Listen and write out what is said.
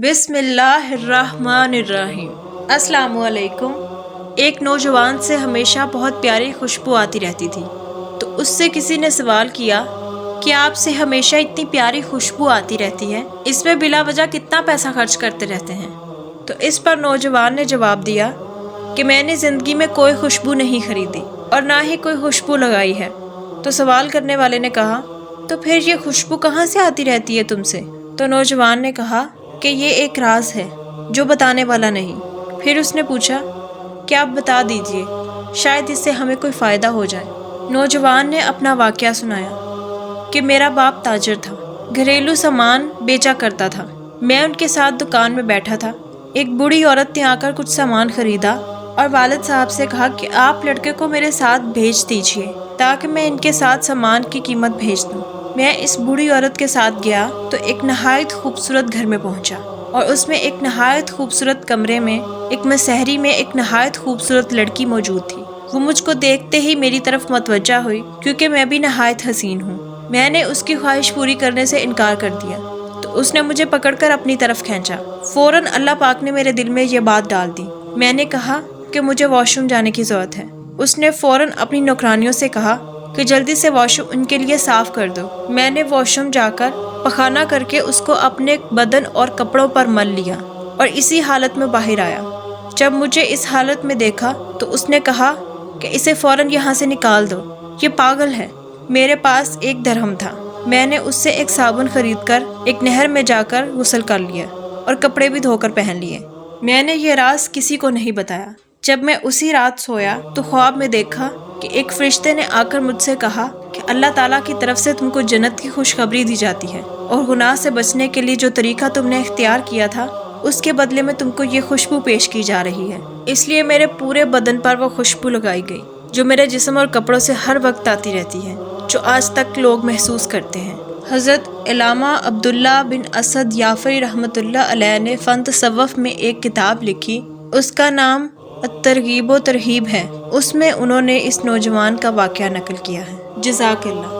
بسم اللہ الرحمن الرحیم۔ السلام علیکم۔ ایک نوجوان سے ہمیشہ بہت پیاری خوشبو آتی رہتی تھی، تو اس سے کسی نے سوال کیا کہ آپ سے ہمیشہ اتنی پیاری خوشبو آتی رہتی ہے، اس میں بلا وجہ کتنا پیسہ خرچ کرتے رہتے ہیں؟ تو اس پر نوجوان نے جواب دیا کہ میں نے زندگی میں کوئی خوشبو نہیں خریدی اور نہ ہی کوئی خوشبو لگائی ہے۔ تو سوال کرنے والے نے کہا، تو پھر یہ خوشبو کہاں سے آتی رہتی ہے تم سے؟ تو نوجوان نے کہا کہ یہ ایک راز ہے جو بتانے والا نہیں۔ پھر اس نے پوچھا کہ آپ بتا دیجئے، شاید اس سے ہمیں کوئی فائدہ ہو جائے۔ نوجوان نے اپنا واقعہ سنایا کہ میرا باپ تاجر تھا، گھریلو سامان بیچا کرتا تھا۔ میں ان کے ساتھ دکان میں بیٹھا تھا، ایک بوڑھی عورت نے آ کر کچھ سامان خریدا اور والد صاحب سے کہا کہ آپ لڑکے کو میرے ساتھ بھیج دیجئے تاکہ میں ان کے ساتھ سامان کی قیمت بھیج دوں۔ میں اس بوڑھی عورت کے ساتھ گیا تو ایک نہایت خوبصورت گھر میں پہنچا، اور اس میں ایک نہایت خوبصورت کمرے میں ایک مسحری میں ایک نہایت خوبصورت لڑکی موجود تھی۔ وہ مجھ کو دیکھتے ہی میری طرف متوجہ ہوئی، کیونکہ میں بھی نہایت حسین ہوں۔ میں نے اس کی خواہش پوری کرنے سے انکار کر دیا تو اس نے مجھے پکڑ کر اپنی طرف کھینچا۔ فوراً اللہ پاک نے میرے دل میں یہ بات ڈال دی۔ میں نے کہا کہ مجھے واش روم جانے کی ضرورت ہے۔ اس نے فوراً اپنی نوکرانیوں سے کہا کہ جلدی سے واش روم ان کے لیے صاف کر دو۔ میں نے واش روم جا کر پخانہ کر کے اس کو اپنے بدن اور کپڑوں پر مل لیا اور اسی حالت میں باہر آیا۔ جب مجھے اس حالت میں دیکھا تو اس نے کہا کہ اسے فوراً یہاں سے نکال دو، یہ پاگل ہے۔ میرے پاس 1 درہم تھا۔ میں نے اس سے ایک صابن خرید کر ایک نہر میں جا کر غسل کر لیا اور کپڑے بھی دھو کر پہن لیے۔ میں نے یہ راز کسی کو نہیں بتایا۔ جب میں اسی رات سویا تو خواب میں دیکھا کہ ایک فرشتے نے آ کر مجھ سے کہا کہ اللہ تعالیٰ کی طرف سے تم کو جنت کی خوشخبری دی جاتی ہے، اور گناہ سے بچنے کے لیے جو طریقہ تم نے اختیار کیا تھا اس کے بدلے میں تم کو یہ خوشبو پیش کی جا رہی ہے۔ اس لیے میرے پورے بدن پر وہ خوشبو لگائی گئی جو میرے جسم اور کپڑوں سے ہر وقت آتی رہتی ہے، جو آج تک لوگ محسوس کرتے ہیں۔ حضرت علامہ عبداللہ بن اسد یافعی رحمۃ اللہ علیہ نے فن تصوف میں ایک کتاب لکھی، اس کا نام الترغیب و ترہیب ہے۔ اس میں انہوں نے اس نوجوان کا واقعہ نقل کیا ہے۔ جزاک اللہ۔